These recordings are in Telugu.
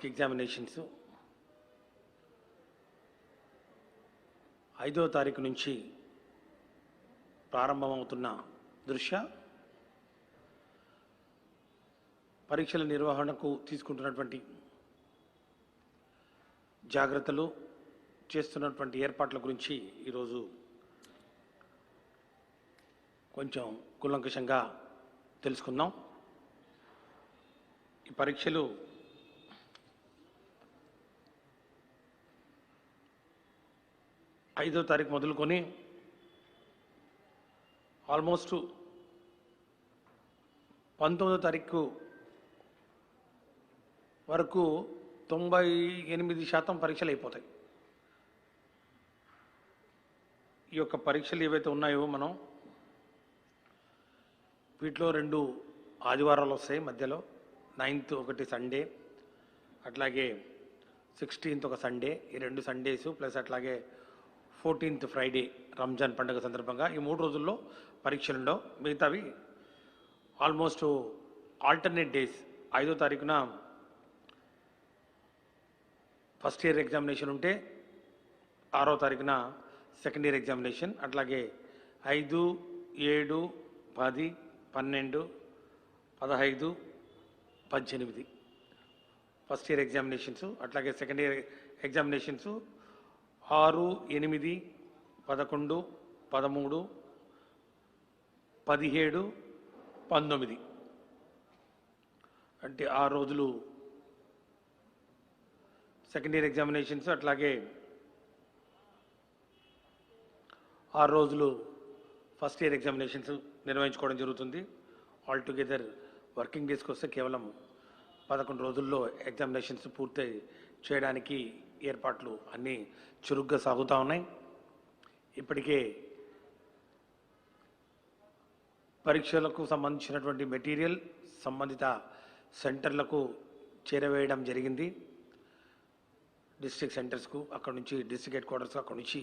పబ్లిక్ ఎగ్జామినేషన్స్ 5వ తారీఖు నుంచి ప్రారంభమవుతున్న దృష్ట్యా పరీక్షల నిర్వహణకు తీసుకుంటున్నటువంటి జాగ్రత్తలు, చేస్తున్నటువంటి ఏర్పాట్ల గురించి ఈరోజు కొంచెం కూలంకషంగా తెలుసుకుందాం. ఈ పరీక్షలు ఐదో తారీఖు మొదలుకొని ఆల్మోస్ట్ 19వ తారీఖు వరకు 98% పరీక్షలు అయిపోతాయి. ఈ యొక్క పరీక్షలు ఏవైతే ఉన్నాయో వీటిలో 2 ఆదివారాలు వస్తాయి మధ్యలో. 9th ఒకటి సండే, అట్లాగే 16th ఒక సండే. ఈ 2 సండేస్ ప్లస్ అట్లాగే 14th ఫ్రైడే రంజాన్ పండుగ సందర్భంగా ఈ 3 రోజుల్లో పరీక్షలు ఉండవు. మిగతావి ఆల్మోస్ట్ ఆల్టర్నేట్ డేస్. 5వ తారీఖున ఫస్ట్ ఇయర్ ఎగ్జామినేషన్ ఉంటే 6వ తారీఖున సెకండ్ ఇయర్ ఎగ్జామినేషన్, అట్లాగే 5, 7, 10, 12, 15, 18 ఫస్ట్ ఇయర్ ఎగ్జామినేషన్స్. అట్లాగే సెకండ్ ఇయర్ ఎగ్జామినేషన్స్ 6, 8, 11, 13, 17, 19 అంటే 6 రోజులు సెకండ్ ఇయర్ ఎగ్జామినేషన్స్, అట్లాగే 6 రోజులు ఫస్ట్ ఇయర్ ఎగ్జామినేషన్స్ నిర్వహించుకోవడం జరుగుతుంది. ఆల్ టుగెదర్ వర్కింగ్ డేస్కి వస్తే కేవలం 11 రోజుల్లో ఎగ్జామినేషన్స్ పూర్తి చేయడానికి ఏర్పాట్లు అన్నీ చురుగ్గా సాగుతూ ఉన్నాయి. ఇప్పటికే పరీక్షలకు సంబంధించినటువంటి మెటీరియల్ సంబంధిత సెంటర్లకు చేరవేయడం జరిగింది. డిస్ట్రిక్ట్ సెంటర్స్కు, అక్కడ నుంచి డిస్ట్రిక్ట్ హెడ్ క్వార్టర్స్, అక్కడ నుంచి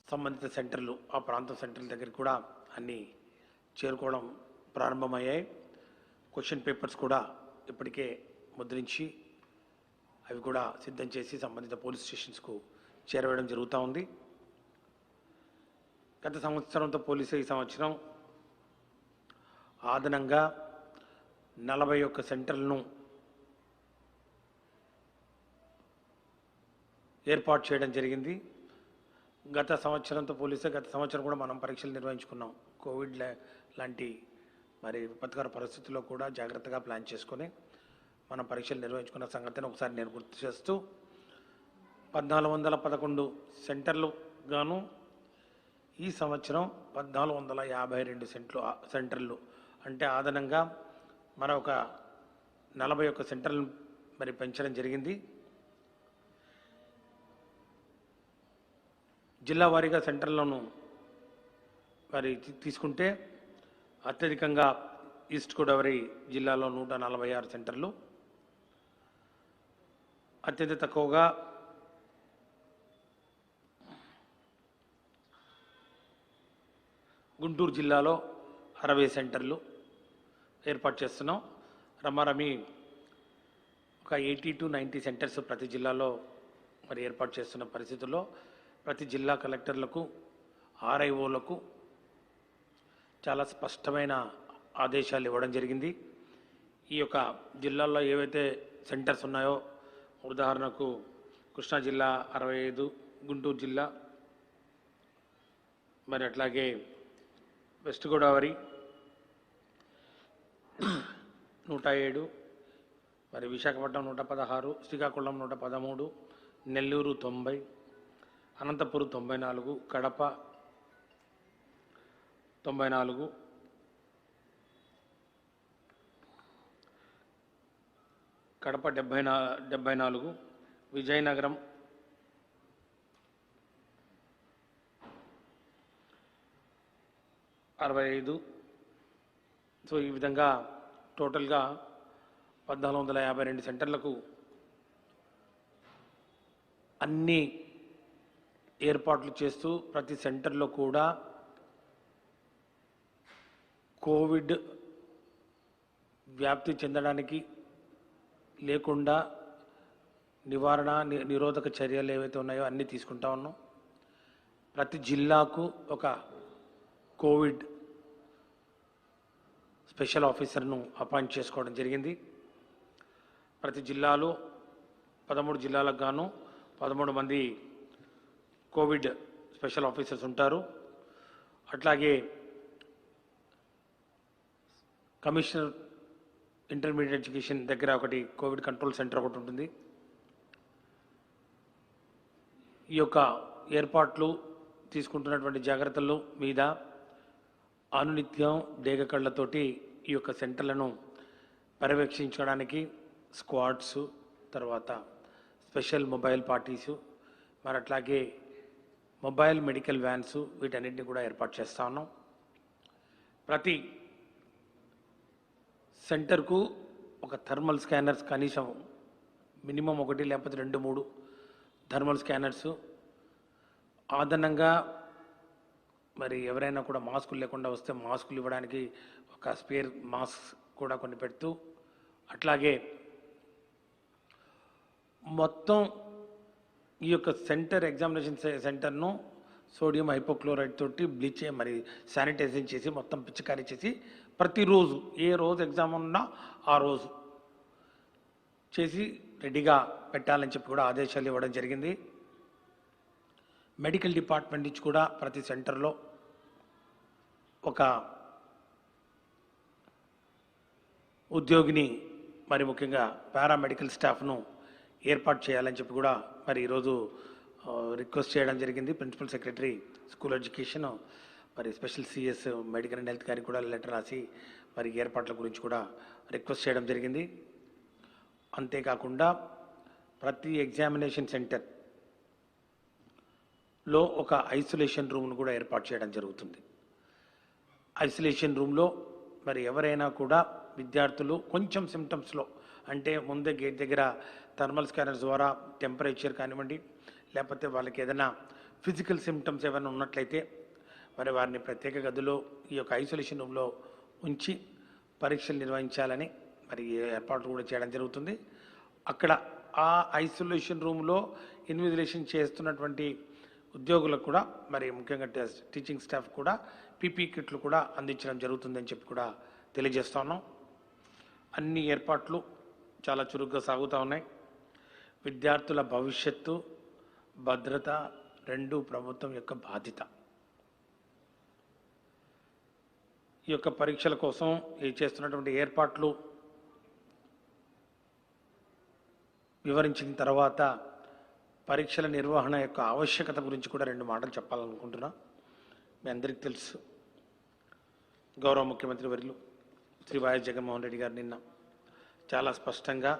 సంబంధిత సెంటర్లు, ఆ ప్రాంతం సెంటర్ల దగ్గరికి కూడా అన్నీ చేరుకోవడం ప్రారంభమయ్యాయి. క్వశ్చన్ పేపర్స్ కూడా ఇప్పటికే ముద్రించి అవి కూడా సిద్ధం చేసి సంబంధిత పోలీస్ స్టేషన్స్కు చేరవేయడం జరుగుతూ ఉంది. గత సంవత్సరంతో పోలీసు ఈ సంవత్సరం అదనంగా 41 సెంటర్లను ఏర్పాటు చేయడం జరిగింది. గత సంవత్సరంతో పోలిస్తే గత సంవత్సరం కూడా మనం పరీక్షలు నిర్వహించుకున్నాం. కోవిడ్ లాంటి విపత్కర పరిస్థితుల్లో కూడా జాగ్రత్తగా ప్లాన్ చేసుకొని మనం పరీక్షలు నిర్వహించుకున్న సంగతిని ఒకసారి నేను గుర్తు చేస్తూ 1411 సెంటర్లు గాను ఈ సంవత్సరం 1452 సెంటర్లు అంటే అదనంగా మరొక 41 సెంటర్లు పెంచడం జరిగింది. జిల్లా వారీగా సెంటర్లను తీసుకుంటే అత్యధికంగా ఈస్ట్ గోదావరి జిల్లాలో 146 సెంటర్లు, అత్యంత తక్కువగా గుంటూరు జిల్లాలో 60 సెంటర్లు ఏర్పాటు చేస్తున్నాం. రమారమి ఒక 80 to 90 సెంటర్స్ ప్రతి జిల్లాలో ఏర్పాటు చేస్తున్న పరిస్థితుల్లో ప్రతి జిల్లా కలెక్టర్లకు, ఆర్ఐఓలకు చాలా స్పష్టమైన ఆదేశాలు ఇవ్వడం జరిగింది. ఈ యొక్క జిల్లాల్లో ఏవైతే సెంటర్స్ ఉన్నాయో, ఉదాహరణకు కృష్ణా జిల్లా 65, గుంటూరు జిల్లా, అట్లాగే వెస్ట్ గోదావరి 107, విశాఖపట్నం 116, శ్రీకాకుళం 113, నెల్లూరు 90, అనంతపురం 94, కడప 94, కడప 74, విజయనగరం 65. సో ఈ విధంగా టోటల్గా 1452 సెంటర్లకు అన్ని ఏర్పాట్లు చేస్తూ ప్రతి సెంటర్లో కూడా కోవిడ్ వ్యాప్తి చెందడానికి లేకుండా నివారణ నిరోధక చర్యలు ఏవైతే ఉన్నాయో అన్నీ తీసుకుంటా ఉన్నాం. ప్రతి జిల్లాకు ఒక కోవిడ్ స్పెషల్ ఆఫీసర్ను అపాయింట్ చేసుకోవడం జరిగింది. ప్రతి జిల్లాలో 13 జిల్లాలకు గాను 13 మంది కోవిడ్ స్పెషల్ ఆఫీసర్స్ ఉంటారు. అట్లాగే కమిషనర్ ఇంటర్మీడియట్ ఎడ్యుకేషన్ దగ్గర ఒకటి కోవిడ్ కంట్రోల్ సెంటర్ ఒకటి ఉంటుంది. ఈ యొక్క ఏర్పాట్లు తీసుకుంటున్నటువంటి జాగ్రత్తల మీద అనునిత్యం డేగ కళ్ళతోటి ఈ యొక్క సెంటర్లను పర్యవేక్షించడానికి స్క్వాడ్స్, తర్వాత స్పెషల్ మొబైల్ పార్టీసు, మరి అట్లాగే మొబైల్ మెడికల్ వ్యాన్స్ వీటన్నిటిని కూడా ఏర్పాటు చేస్తూ ఉన్నాం. ప్రతి సెంటర్కు ఒక థర్మల్ స్కానర్స్ కనీసం మినిమం 1 లేకపోతే 2-3 థర్మల్ స్కానర్స్ అదనంగా మరి ఎవరైనా కూడా మాస్కులు లేకుండా వస్తే మాస్కులు ఇవ్వడానికి ఒక స్పేర్ మాస్క్ కూడా కొన్ని పెడుతూ, అట్లాగే మొత్తం ఈ యొక్క సెంటర్ ఎగ్జామినేషన్ సెంటర్ను సోడియం హైపోక్లోరైడ్ తోటి బ్లీచ్ మరి శానిటైజింగ్ చేసి మొత్తం పిచికారీ చేసి ప్రతిరోజు ఏ రోజు ఎగ్జామ్ ఉన్నా ఆ రోజు చేసి రెడీగా పెట్టాలని చెప్పి కూడా ఆదేశాలు ఇవ్వడం జరిగింది. మెడికల్ డిపార్ట్మెంట్ నుంచి కూడా ప్రతి సెంటర్లో ఒక ఉద్యోగిని మరి ముఖ్యంగా పారామెడికల్ స్టాఫ్ను ఏర్పాటు చేయాలని చెప్పి కూడా మరి ఈరోజు రిక్వెస్ట్ చేయడం జరిగింది. ప్రిన్సిపల్ సెక్రటరీ స్కూల్ ఎడ్యుకేషన్ మరి special CS medical and health గారికి కూడా లెటర్ రాసి మరి ఏర్పాట్ల గురించి కూడా రిక్వెస్ట్ చేయడం జరిగింది. అంతేకాకుండా ప్రతి ఎగ్జామినేషన్ సెంటర్లో ఒక ఐసోలేషన్ రూమ్ను కూడా ఏర్పాటు చేయడం జరుగుతుంది. ఐసోలేషన్ రూమ్లో మరి ఎవరైనా కూడా విద్యార్థులు కొంచెం సిమ్టమ్స్లో అంటే ముందే గేట్ దగ్గర థర్మల్ స్కానర్స్ ద్వారా టెంపరేచర్ కానివ్వండి, లేకపోతే వాళ్ళకి ఏదైనా ఫిజికల్ సిమ్టమ్స్ ఏమైనా ఉన్నట్లయితే మరి వారిని ప్రత్యేక గదిలో ఈ యొక్క ఐసోలేషన్ రూమ్లో ఉంచి పరీక్షలు నిర్వహించాలని మరి ఏర్పాట్లు కూడా చేయడం జరుగుతుంది. అక్కడ ఆ ఐసోలేషన్ రూమ్లో ఇన్విజిలేషన్ చేస్తున్నటువంటి ఉద్యోగులకు కూడా మరి ముఖ్యంగా టీచింగ్ స్టాఫ్ కూడా పీపీ కిట్లు కూడా అందించడం జరుగుతుందని చెప్పి కూడా తెలియజేస్తా ఉన్నాం. అన్ని ఏర్పాట్లు చాలా చురుగ్గా సాగుతూ ఉన్నాయి. విద్యార్థుల భవిష్యత్తు, భద్రత రెండు ప్రభుత్వం యొక్క బాధ్యత. ఈ యొక్క పరీక్షల కోసం చేస్తున్నటువంటి ఏర్పాట్లు వివరించిన తర్వాత పరీక్షల నిర్వహణ యొక్క ఆవశ్యకత గురించి కూడా 2 మాటలు చెప్పాలనుకుంటున్నా. మీ అందరికీ తెలుసు, గౌరవ ముఖ్యమంత్రి వర్యులు శ్రీ వైఎస్ జగన్మోహన్ రెడ్డి గారు నిన్న చాలా స్పష్టంగా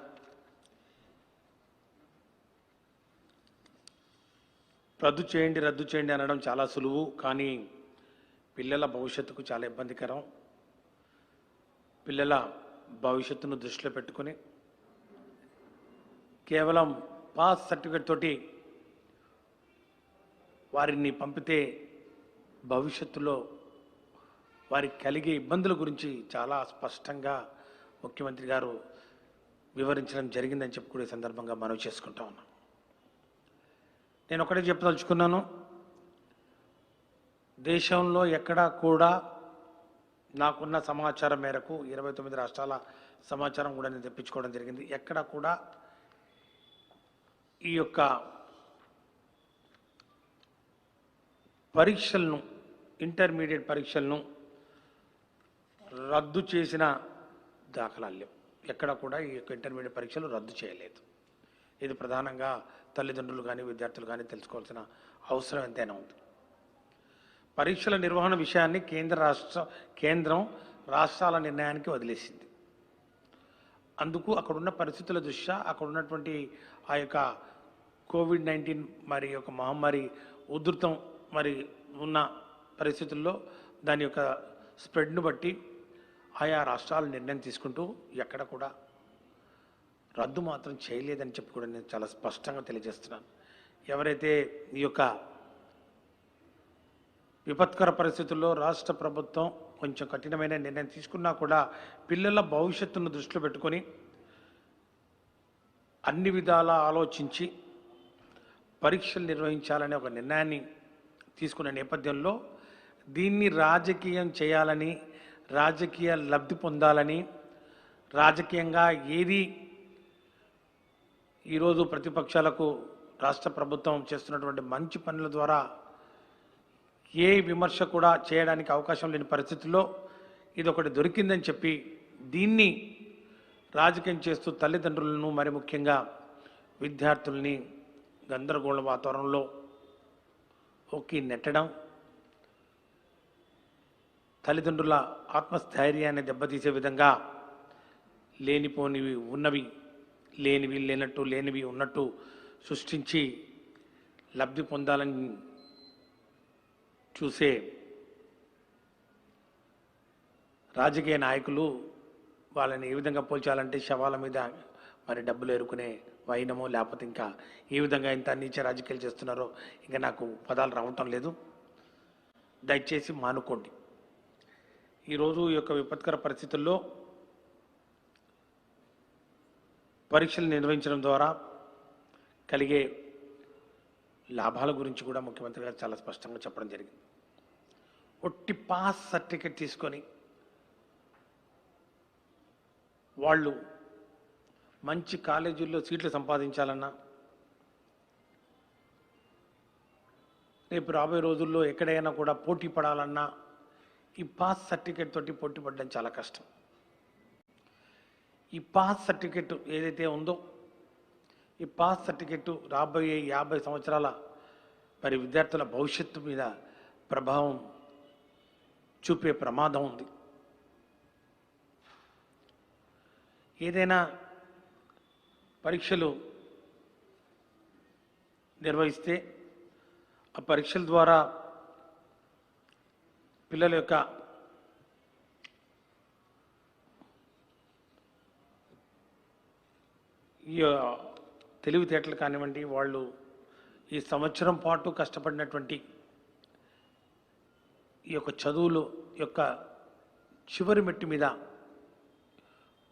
రద్దు చేయండి అనడం చాలా సులువు, కానీ పిల్లల భవిష్యత్తుకు చాలా ఇబ్బందికరం. పిల్లల భవిష్యత్తును దృష్టిలో పెట్టుకొని కేవలం పాస్ సర్టిఫికేట్ తోటి వారిని పంపితే భవిష్యత్తులో వారికి కలిగే ఇబ్బందుల గురించి చాలా స్పష్టంగా ముఖ్యమంత్రి గారు వివరించడం జరిగిందని చెప్పి కూడా ఈ సందర్భంగా మనవి చేసుకుంటా ఉన్నాం. నేను ఒకటే చెప్పదలుచుకున్నాను, దేశంలో ఎక్కడా కూడా నాకున్న సమాచారం మేరకు 29 రాష్ట్రాల సమాచారం కూడా నేను తెప్పించుకోవడం జరిగింది. ఎక్కడా కూడా ఈ యొక్క పరీక్షలను, ఇంటర్మీడియట్ పరీక్షలను రద్దు చేసిన దాఖలాలు లేవు. ఎక్కడ కూడా ఈ యొక్క ఇంటర్మీడియట్ పరీక్షలు రద్దు చేయలేదు. ఇది ప్రధానంగా తల్లిదండ్రులు కానీ విద్యార్థులు కానీ తెలుసుకోవాల్సిన అవసరం ఎంతైనా ఉంది. పరీక్షల నిర్వహణ విషయాన్ని కేంద్రం రాష్ట్రాల నిర్ణయానికి వదిలేసింది. అందుకు అక్కడున్న పరిస్థితుల దృష్ట్యా అక్కడ ఉన్నటువంటి ఆ యొక్క కోవిడ్-19 మరి యొక్క మహమ్మారి ఉధృతం మరి ఉన్న పరిస్థితుల్లో దాని యొక్క స్ప్రెడ్ను బట్టి ఆయా రాష్ట్రాలు నిర్ణయం తీసుకుంటూ ఎక్కడ కూడా రద్దు మాత్రం చేయలేదని చెప్పి కూడా నేను చాలా స్పష్టంగా తెలియజేస్తున్నాను. ఎవరైతే ఈ యొక్క విపత్కర పరిస్థితుల్లో రాష్ట్ర ప్రభుత్వం కొంచెం కఠినమైన నిర్ణయం తీసుకున్నా కూడా పిల్లల భవిష్యత్తును దృష్టిలో పెట్టుకొని అన్ని విధాలా ఆలోచించి పరీక్షలు నిర్వహించాలనే ఒక నిర్ణయాన్ని తీసుకున్న నేపథ్యంలో దీన్ని రాజకీయం చేయాలని, రాజకీయ లబ్ధి పొందాలని, రాజకీయంగా ఏది ఈరోజు ప్రతిపక్షాలకు రాష్ట్ర ప్రభుత్వం చేస్తున్నటువంటి మంచి పనుల ద్వారా ఏ విమర్శ కూడా చేయడానికి అవకాశం లేని పరిస్థితుల్లో ఇది ఒకటి దొరికిందని చెప్పి దీన్ని రాజకీయం చేస్తూ తల్లిదండ్రులను మరి ముఖ్యంగా విద్యార్థుల్ని గందరగోళ వాతావరణంలో ఒక్కి నెట్టడం, తల్లిదండ్రుల ఆత్మస్థైర్యాన్ని దెబ్బతీసే విధంగా లేనిపోనివి ఉన్నవి, లేనివి లేనట్టు, లేనివి ఉన్నట్టు సృష్టించి లబ్ధి పొందాలని చూసే రాజకీయ నాయకులు వాళ్ళని ఏ విధంగా పోల్చాలంటే శవాల మీద మరి డబ్బులు ఎరుకునే వైనమో, లేకపోతే ఇంకా ఏ విధంగా ఇంత నీచ రాజకీయాలు చేస్తున్నారో ఇంకా నాకు పదాలు రావటం లేదు. దయచేసి మానుకోండి. ఈరోజు ఈ యొక్క విపత్కర పరిస్థితుల్లో పరీక్షలు నిర్వహించడం ద్వారా కలిగే లాభాల గురించి కూడా ముఖ్యమంత్రి గారు చాలా స్పష్టంగా చెప్పడం జరిగింది. ఒట్టి పాస్ సర్టిఫికేట్ తీసుకొని వాళ్ళు మంచి కాలేజీల్లో సీట్లు సంపాదించాలన్నా, రేపు రాబోయే రోజుల్లో ఎక్కడైనా కూడా పోటీ పడాలన్నా ఈ పాస్ సర్టిఫికేట్ తోటి పోటీ పడడం చాలా కష్టం. ఈ పాస్ సర్టిఫికేట్ ఏదైతే ఉందో ఈ పాస్ సర్టిఫికేట్ రాబోయే 50 సంవత్సరాల మరి విద్యార్థుల భవిష్యత్తు మీద ప్రభావం చూపే ప్రమాదం ఉంది. ఏదైనా పరీక్షలు నిర్వహిస్తే ఆ పరీక్షల ద్వారా పిల్లల యొక్క ఈ తెలివితేటలు కానివ్వండి, వాళ్ళు ఈ సంవత్సరం పాటు కష్టపడినటువంటి ఈ యొక్క చదువులు యొక్క చివరి మెట్టు మీద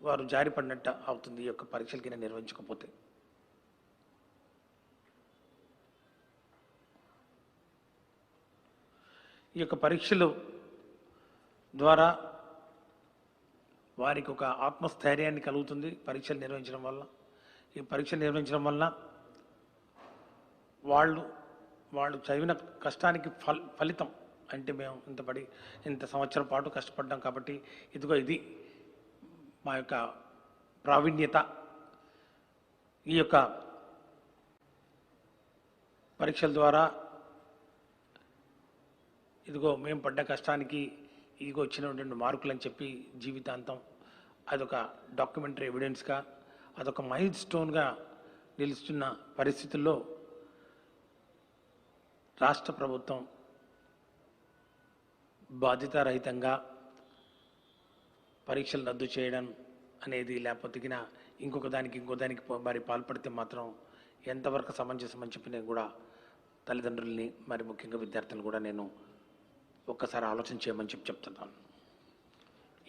వారు జారిపడినట్టు అవుతుంది ఈ యొక్క పరీక్షలకి నిర్వహించకపోతే. ఈ యొక్క పరీక్షలు ద్వారా వారికి ఒక ఆత్మస్థైర్యాన్ని కలుగుతుంది. పరీక్షలు నిర్వహించడం వల్ల, ఈ పరీక్షలు నిర్వహించడం వల్ల వాళ్ళు చదివిన కష్టానికి ఫలితం అంటే మేము ఇంత సంవత్సరం పాటు కష్టపడ్డాం కాబట్టి ఇదిగో ఇది మా యొక్క ప్రావీణ్యత, ఈ యొక్క పరీక్షల ద్వారా ఇదిగో మేము పడ్డ కష్టానికి ఇదిగో వచ్చినటువంటి మార్కులు అని చెప్పి జీవితాంతం అదొక డాక్యుమెంటరీ ఎవిడెన్స్గా, అదొక మైల్ స్టోన్గా నిలుస్తున్న పరిస్థితుల్లో రాష్ట్ర ప్రభుత్వం బాధ్యతారహితంగా పరీక్షలు రద్దు చేయడం అనేది, లేకపోతే ఇంకో దానికి మరి పాల్పడితే మాత్రం ఎంతవరకు సమంజసమని చెప్పి నేను కూడా తల్లిదండ్రుల్ని మరి ముఖ్యంగా విద్యార్థులను కూడా నేను ఒక్కసారి ఆలోచన చేయమని చెప్తున్నాను.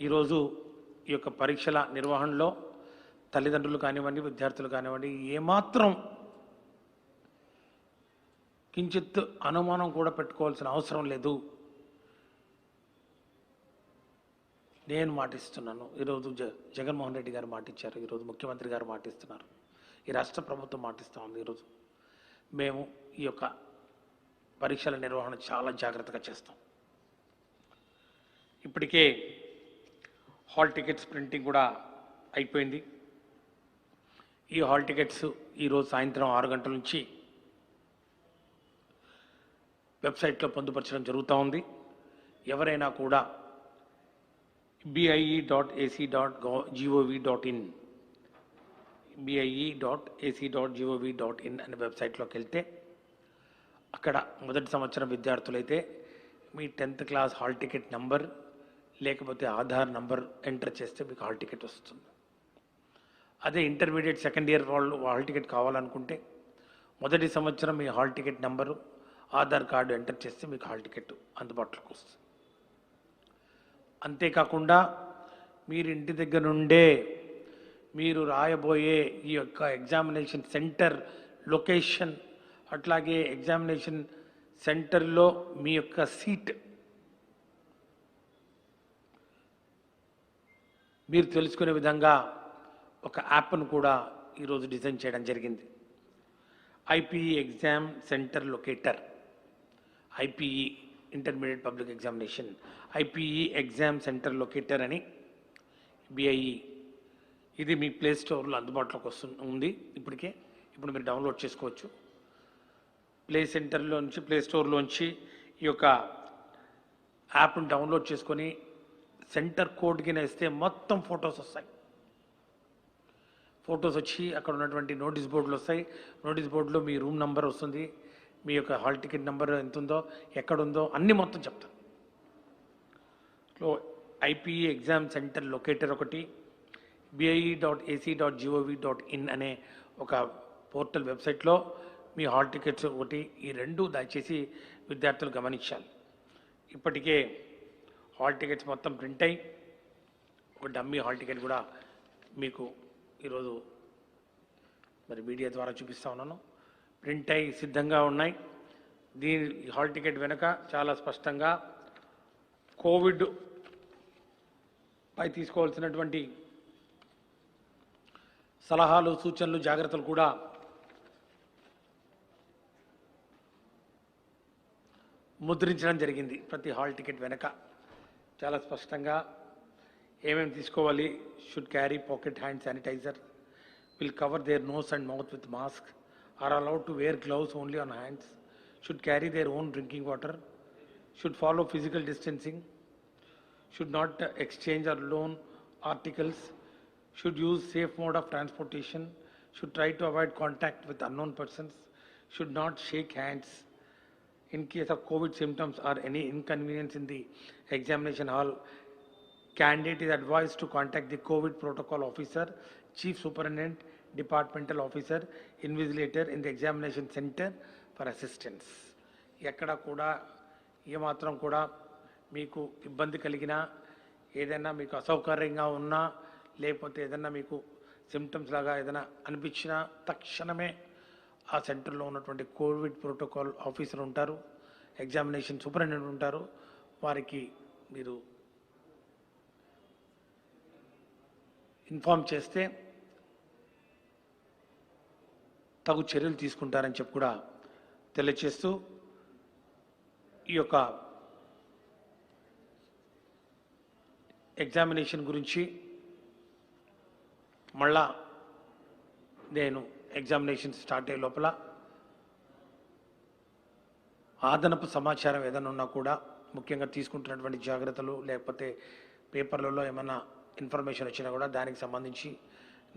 ఈరోజు ఈ యొక్క పరీక్షల నిర్వహణలో తల్లిదండ్రులు కానివ్వండి, విద్యార్థులు కానివ్వండి, ఏమాత్రం కించిత్ అనుమానం కూడా పెట్టుకోవాల్సిన అవసరం లేదు. నేను మాటిస్తున్నాను. ఈరోజు జగన్మోహన్ రెడ్డి గారు మాటిచ్చారు, ఈరోజు ముఖ్యమంత్రి గారు మాటిస్తున్నారు, ఈ రాష్ట్ర ప్రభుత్వం మాటిస్తూ ఉంది. ఈరోజు మేము ఈ యొక్క పరీక్షల నిర్వహణ చాలా జాగ్రత్తగా చేస్తాం. ఇప్పటికే హాల్ టికెట్స్ ప్రింటింగ్ కూడా అయిపోయింది. ఈ హాల్ టికెట్స్ ఈరోజు సాయంత్రం 6 గంటల నుంచి వెబ్సైట్లో పొందుపరచడం జరుగుతూ ఉంది. ఎవరైనా కూడా bie.ac.gov.in bie.ac.gov.in అనే వెబ్సైట్లోకి వెళ్తే అక్కడ మొదటి సంవత్సరం విద్యార్థులైతే మీ 10th class hall ticket number లేకపోతే ఆధార్ నంబర్ ఎంటర్ చేస్తే మీకు హాల్ టికెట్ వస్తుంది. అదే ఇంటర్మీడియట్ సెకండ్ ఇయర్ వాళ్ళు హాల్ టికెట్ కావాలనుకుంటే మొదటి సంవత్సరం మీ hall ticket number, Aadhaar card enter చేస్తే మీకు హాల్ టికెట్ అందుబాటులోకి వస్తుంది. అంతేకాకుండా మీరు ఇంటి దగ్గర నుండే మీరు రాయబోయే ఈ యొక్క ఎగ్జామినేషన్ సెంటర్ లొకేషన్, అట్లాగే ఎగ్జామినేషన్ సెంటర్లో మీ యొక్క సీట్ మీరు తెలుసుకునే విధంగా ఒక యాప్ను కూడా ఈరోజు డిజైన్ చేయడం జరిగింది. IPE exam centre locator, IPE intermediate public examination, IPE exam centre locator అని బిఐఈ, ఇది మీ ప్లే స్టోర్లో అందుబాటులోకి ఉంది ఇప్పటికే. ఇప్పుడు మీరు డౌన్లోడ్ చేసుకోవచ్చు. ప్లే స్టోర్లోంచి ఈ యొక్క యాప్ను డౌన్లోడ్ చేసుకొని సెంటర్ కోడ్ కింద ఇస్తే మొత్తం ఫొటోస్ వస్తాయి. ఫొటోస్ వచ్చి అక్కడ ఉన్నటువంటి నోటీస్ బోర్డులు వస్తాయి. నోటీస్ బోర్డులో మీ రూమ్ నెంబర్ వస్తుంది, మీ యొక్క హాల్ టికెట్ నెంబర్ ఎంత ఉందో, ఎక్కడుందో అన్నీ మొత్తం చెప్తాను. ఐపీఈ ఎగ్జామ్ సెంటర్ లొకేటర్ ఒకటి, bie.ac.gov.in అనే ఒక పోర్టల్ వెబ్సైట్లో మీ హాల్ టికెట్స్ ఒకటి, ఈ రెండు దయచేసి విద్యార్థులు గమనించాలి. ఇప్పటికే హాల్ టికెట్స్ మొత్తం ప్రింట్ అయ్యి ఒక డమ్మీ హాల్ టికెట్ కూడా మీకు ఈరోజు మరి మీడియా ద్వారా చూపిస్తూ ఉన్నాను. ప్రింట్ అయ్యి సిద్ధంగా ఉన్నాయి. దీని హాల్ టికెట్ వెనుక చాలా స్పష్టంగా కోవిడ్ పై తీసుకోవాల్సినటువంటి సలహాలు, సూచనలు, జాగ్రత్తలు కూడా ముద్రించడం జరిగింది. ప్రతి హాల్ టికెట్ వెనక చాలా స్పష్టంగా ఏమేమి తీసుకోవాలి. Should carry pocket hand sanitizer, will cover their nose and mouth with mask, are allowed to wear gloves only on hands, should carry their own drinking water, should follow physical distancing, should not exchange or loan articles, should use safe mode of transportation, should try to avoid contact with unknown persons, should not shake hands. In case of COVID symptoms or any inconvenience in the examination hall, candidate is advised to contact the COVID protocol officer, chief superintendent, departmental officer, invigilator in the examination center for assistance. ఎక్కడ కూడా ఏమాత్రం కూడా మీకు ఇబ్బంది కలిగినా, ఏదైనా మీకు అసౌకర్యంగా ఉన్నా, లేకపోతే ఏదైనా మీకు సిమ్టమ్స్ లాగా ఏదైనా అనిపించినా తక్షణమే ఆ సెంటర్లో ఉన్నటువంటి కోవిడ్ ప్రోటోకాల్ ఆఫీసర్ ఉంటారు, ఎగ్జామినేషన్ సూపరింటెండెంట్ ఉంటారు. వారికి మీరు ఇన్ఫామ్ చేస్తే తగు చర్యలు తీసుకుంటారని చెప్పి కూడా తెలియజేస్తూ ఈ యొక్క ఎగ్జామినేషన్ గురించి మళ్ళా నేను ఎగ్జామినేషన్ స్టార్ట్ అయ్యే లోపల అదనపు సమాచారం ఏదైనా ఉన్నా కూడా, ముఖ్యంగా తీసుకుంటున్నటువంటి జాగ్రత్తలు, లేకపోతే పేపర్లలో ఏమైనా ఇన్ఫర్మేషన్ వచ్చినా కూడా దానికి సంబంధించి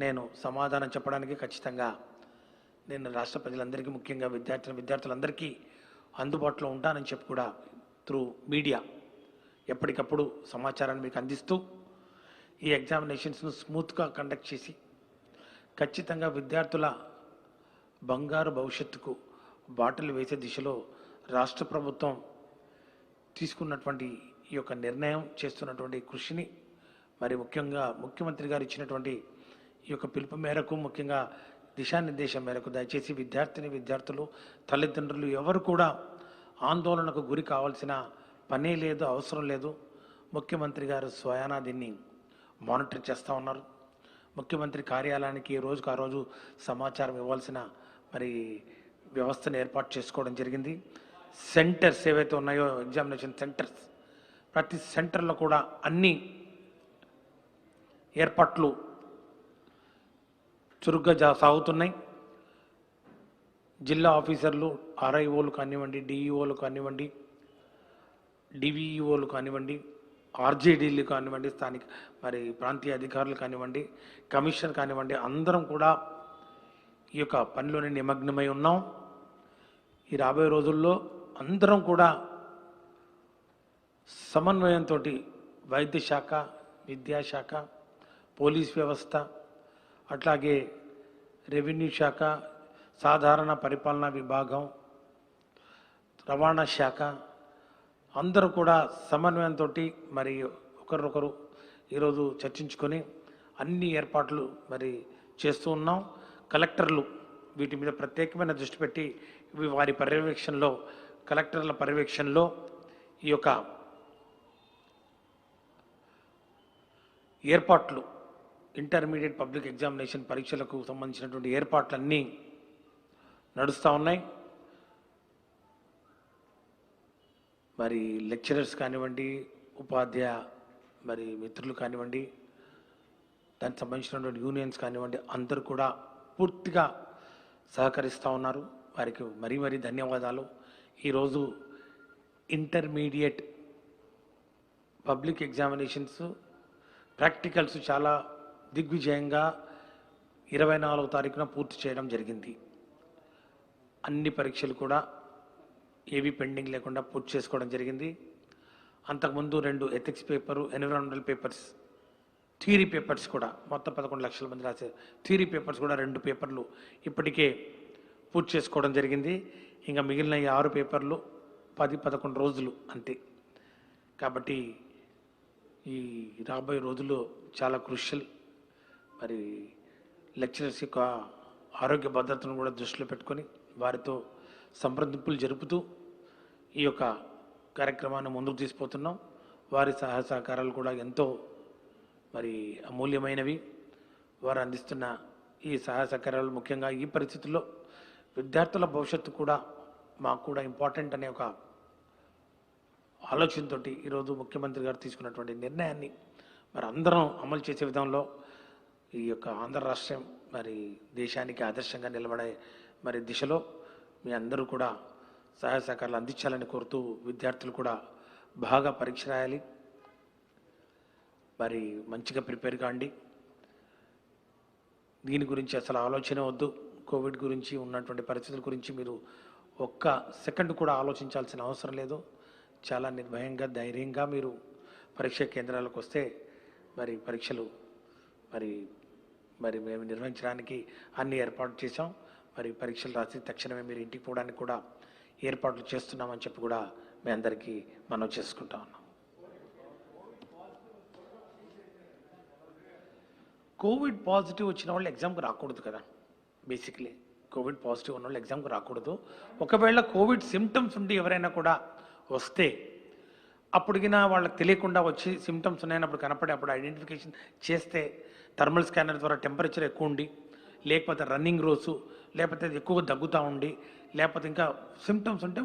నేను సమాధానం చెప్పడానికి ఖచ్చితంగా నేను రాష్ట్ర ప్రజలందరికీ, ముఖ్యంగా విద్యార్థులందరికీ అందుబాటులో ఉంటానని చెప్పి కూడా త్రూ మీడియా ఎప్పటికప్పుడు సమాచారాన్ని మీకు అందిస్తూ ఈ ఎగ్జామినేషన్స్ను స్మూత్గా కండక్ట్ చేసి ఖచ్చితంగా విద్యార్థుల బంగారు భవిష్యత్తుకు బాటలు వేసే దిశలో రాష్ట్ర ప్రభుత్వం తీసుకున్నటువంటి ఈ యొక్క నిర్ణయం, చేస్తున్నటువంటి కృషిని, మరి ముఖ్యంగా ముఖ్యమంత్రి గారు ఇచ్చినటువంటి ఈ యొక్క పిలుపు మేరకు, ముఖ్యంగా దిశానిర్దేశం మేరకు దయచేసి విద్యార్థులు, తల్లిదండ్రులు ఎవరు కూడా ఆందోళనకు గురి కావాల్సిన పనే లేదు, అవసరం లేదు. ముఖ్యమంత్రి గారు స్వయానా దీన్ని మానిటర్ చేస్తూ ఉన్నారు. ముఖ్యమంత్రి కార్యాలయానికి రోజుకు ఆ రోజు సమాచారం ఇవ్వాల్సిన మరి వ్యవస్థను ఏర్పాటు చేసుకోవడం జరిగింది. సెంటర్స్ ఏవైతే ఉన్నాయో, ఎగ్జామినేషన్ సెంటర్స్, ప్రతి సెంటర్లో కూడా అన్ని ఏర్పాట్లు చురుగ్గా సాగుతున్నాయి. జిల్లా ఆఫీసర్లు, ఆర్ఐఓలు కానివ్వండి, డిఈఓలు కానివ్వండి, డివిఈఓలు కానివ్వండి, ఆర్జేడీలు కానివ్వండి, స్థానిక మరి ప్రాంతీయ అధికారులు కానివ్వండి, కమిషనర్ కానివ్వండి, అందరం కూడా ఈ యొక్క పనిలోనే నిమగ్నమై ఉన్నాం. ఈ రాబోయే రోజుల్లో అందరం కూడా సమన్వయంతో వైద్య శాఖ, విద్యాశాఖ, పోలీస్ వ్యవస్థ, అట్లాగే రెవెన్యూ శాఖ, సాధారణ పరిపాలనా విభాగం, రవాణా శాఖ, అందరూ కూడా సమన్వయంతో మరి ఒకరొకరు ఈరోజు చర్చించుకొని అన్ని ఏర్పాట్లు మరి చేస్తూ ఉన్నాం. కలెక్టర్లు వీటి మీద ప్రత్యేకమైన దృష్టి పెట్టి వారి పర్యవేక్షణలో, కలెక్టర్ల పర్యవేక్షణలో ఈ యొక్క ఏర్పాట్లు, ఇంటర్మీడియట్ పబ్లిక్ ఎగ్జామినేషన్ పరీక్షలకు సంబంధించినటువంటి ఏర్పాట్లన్నీ నడుస్తూ ఉన్నాయి. మరి లెక్చరర్స్ కానివ్వండి, ఉపాధ్యాయ మరి మిత్రులు కానివ్వండి, దానికి సంబంధించినటువంటి యూనియన్స్ కానివ్వండి, అందరూ కూడా పూర్తిగా సహకరిస్తూ ఉన్నారు. వారికి మరీ మరీ ధన్యవాదాలు. ఈరోజు ఇంటర్మీడియట్ పబ్లిక్ ఎగ్జామినేషన్స్ ప్రాక్టికల్స్ చాలా దిగ్విజయంగా 24వ తారీఖున పూర్తి చేయడం జరిగింది. అన్ని పరీక్షలు కూడా ఏవి పెండింగ్ లేకుండా పూర్తి చేసుకోవడం జరిగింది. అంతకుముందు 2 ethics paper, environmental papers, theory papers కూడా మొత్తం 11 లక్షల మంది రాసే థియరీ పేపర్స్ కూడా 2 పేపర్లు ఇప్పటికే పూర్తి చేసుకోవడం జరిగింది. ఇంకా మిగిలిన 6 పేపర్లు 10-11 రోజులు అంతే. కాబట్టి ఈ రాబోయే రోజుల్లో చాలా క్రూషియల్. మరి లెక్చరర్స్ యొక్క ఆరోగ్య భద్రతను కూడా దృష్టిలో పెట్టుకొని వారితో సంప్రదింపులు జరుపుతూ ఈ యొక్క కార్యక్రమాన్ని ముందుకు తీసుకుపోతున్నాం. వారి సహాయ సహకారాలు కూడా ఎంతో మరి అమూల్యమైనవి. వారు అందిస్తున్న ఈ సహాయ సహకారాలు ముఖ్యంగా ఈ పరిస్థితుల్లో విద్యార్థుల భవిష్యత్తు కూడా మాకు కూడా ఇంపార్టెంట్ అనే ఒక ఆలోచనతో ఈరోజు ముఖ్యమంత్రి గారు తీసుకున్నటువంటి నిర్ణయాన్ని మరి అందరం అమలు చేసే విధంలో ఈ యొక్క ఆంధ్ర రాష్ట్రం మరి దేశానికి ఆదర్శంగా నిలబడే మరి దిశలో మీ అందరూ కూడా సహాయ సహకారాలు అందించాలని కోరుతూ, విద్యార్థులు కూడా బాగా పరీక్ష రాయాలి, మరి మంచిగా ప్రిపేర్ కాండి. దీని గురించి అసలు ఆలోచన వద్దు. కోవిడ్ గురించి ఉన్నటువంటి పరిస్థితుల గురించి మీరు ఒక్క సెకండ్ కూడా ఆలోచించాల్సిన అవసరం లేదు. చాలా నిర్భయంగా, ధైర్యంగా మీరు పరీక్షా కేంద్రాలకు వస్తే మరి పరీక్షలు మరి మరి మేము నిర్వహించడానికి అన్ని ఏర్పాట్లు చేశాం. మరి పరీక్షలు రాసి తక్షణమే మీరు ఇంటికి పోవడానికి కూడా ఏర్పాట్లు చేస్తున్నామని చెప్పి కూడా మీ అందరికీ మనవి చేసుకుంటా ఉన్నాం. కోవిడ్ పాజిటివ్ వచ్చిన వాళ్ళు ఎగ్జామ్కి రాకూడదు కదా. బేసిక్లీ కోవిడ్ పాజిటివ్ ఉన్న వాళ్ళు ఎగ్జామ్కి రాకూడదు. ఒకవేళ కోవిడ్ సిమ్టమ్స్ ఉండి ఎవరైనా కూడా వస్తే అప్పటికినా వాళ్ళకి తెలియకుండా వచ్చి సిమ్టమ్స్ ఉన్నాయన్నప్పుడు కనపడే అప్పుడు ఐడెంటిఫికేషన్ చేస్తే థర్మల్ స్కానర్ ద్వారా టెంపరేచర్ ఎక్కువ ఉండి, లేకపోతే రన్నింగ్ రోజు, లేకపోతే ఎక్కువగా దగ్గుతూ ఉండి, లేకపోతే ఇంకా సిమ్టమ్స్ ఉంటే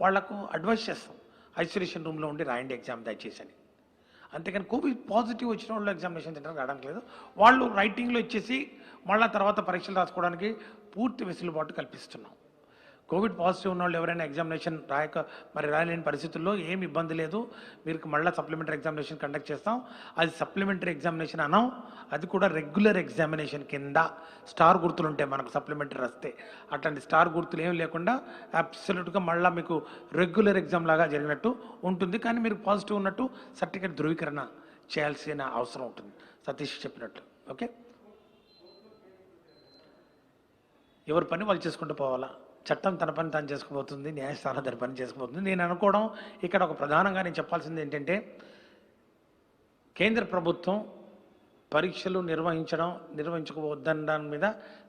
వాళ్లకు అడ్వైస్ చేస్తాం, ఐసోలేషన్ రూమ్లో ఉండి రాయండి ఎగ్జామ్ దయచేసి అని. అంతేకాని కోవిడ్ పాజిటివ్ వచ్చిన వాళ్ళు ఎగ్జామినేషన్ సెంటర్కి రావడానికి లేదు. వాళ్ళు రైటింగ్లో ఇచ్చేసి మళ్ళీ తర్వాత పరీక్షలు రాసుకోవడానికి పూర్తి వెసులుబాటు కల్పిస్తున్నాం. కోవిడ్ పాజిటివ్ ఉన్న వాళ్ళు ఎవరైనా ఎగ్జామినేషన్ రాయలేని పరిస్థితుల్లో ఏమి ఇబ్బంది లేదు. మీరు మళ్ళీ సప్లిమెంటరీ ఎగ్జామినేషన్ కండక్ట్ చేస్తాం. అది సప్లిమెంటరీ ఎగ్జామినేషన్ అనం, అది కూడా రెగ్యులర్ ఎగ్జామినేషన్ కింద స్టార్ గుర్తులు ఉంటాయి మనకు సప్లిమెంటరీ వస్తే. అట్లాంటి స్టార్ గుర్తులు ఏమి లేకుండా అబ్సల్యూట్గా మళ్ళీ మీకు రెగ్యులర్ ఎగ్జామ్ లాగా జరిగినట్టు ఉంటుంది. కానీ మీరు పాజిటివ్ ఉన్నట్టు సర్టిఫికేట్ ధృవీకరణ చేయాల్సిన అవసరం ఉంటుంది, సతీష్ చెప్పినట్టు. ఓకే, ఎవరి పని వాళ్ళు చేసుకుంటూ పోవాలా. చట్టం తన పని తాను చేసుకుపోతుంది, న్యాయస్థానం తన పని చేసుకుపోతుంది. నేను అనుకోవడం ఇక్కడ ఒక ప్రధానంగా నేను చెప్పాల్సింది ఏంటంటే, కేంద్ర ప్రభుత్వం పరీక్షలు నిర్వహించకపోవద్దన్న దాని మీద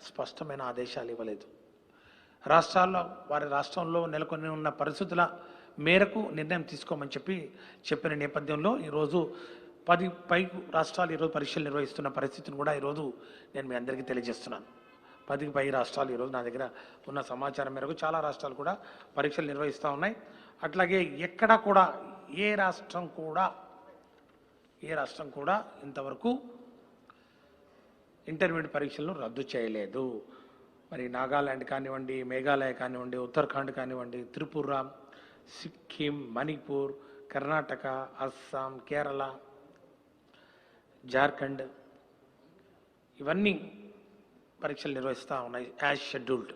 స్పష్టమైన ఆదేశాలు ఇవ్వలేదు. వారి రాష్ట్రంలో నెలకొని ఉన్న పరిస్థితుల మేరకు నిర్ణయం తీసుకోమని చెప్పిన నేపథ్యంలో ఈరోజు 10 పైకి రాష్ట్రాలు ఈరోజు పరీక్షలు నిర్వహిస్తున్న పరిస్థితిని కూడా ఈరోజు నేను మీ అందరికీ తెలియజేస్తున్నాను. 10కి పై రాష్ట్రాలు ఈరోజు నా దగ్గర ఉన్న సమాచారం మేరకు చాలా రాష్ట్రాలు కూడా పరీక్షలు నిర్వహిస్తూ ఉన్నాయి. అట్లాగే ఎక్కడ కూడా ఏ రాష్ట్రం కూడా ఇంతవరకు ఇంటర్మీడియట్ పరీక్షలను రద్దు చేయలేదు. మరి నాగాలాండ్ కానివ్వండి, మేఘాలయ కానివ్వండి, ఉత్తరాఖండ్ కానివ్వండి, త్రిపుర, సిక్కిం, మణిపూర్, కర్ణాటక, అస్సాం, కేరళ, జార్ఖండ్ ఇవన్నీ పరీక్షలు నిర్వహిస్తూ ఉన్నాయి యాజ్ షెడ్యూల్డ్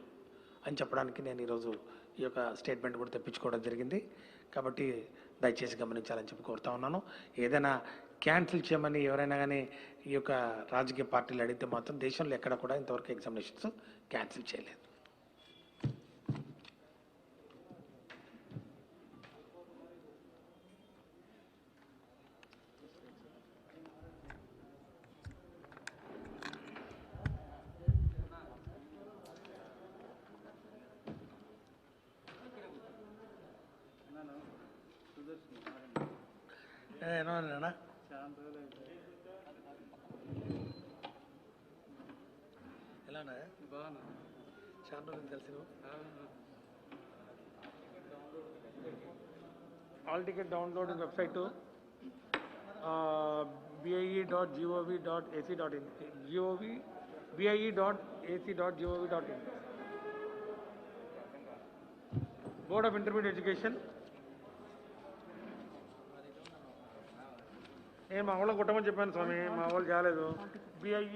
అని చెప్పడానికి నేను ఈరోజు ఈ యొక్క స్టేట్మెంట్ కూడా తెప్పించుకోవడం జరిగింది. కాబట్టి దయచేసి గమనించాలని చెప్పి కోరుతా ఉన్నాను. ఏదైనా క్యాన్సిల్ చేయమని ఎవరైనా కానీ ఈ యొక్క రాజకీయ పార్టీలు అడిగితే మాత్రం దేశంలో ఎక్కడ కూడా ఇంతవరకు ఎగ్జామినేషన్స్ క్యాన్సిల్ చేయలేదు. ఏనా ఎలానా బాగున్నా చాలా రోజులు కలిసి all ticket downloading website bie.gov.ac.in bie.ac.gov.in board of intermediate education మా వాళ్ళు కొట్టమని చెప్పాను స్వామి, మా వాళ్ళు చాలేదు. bie.ac.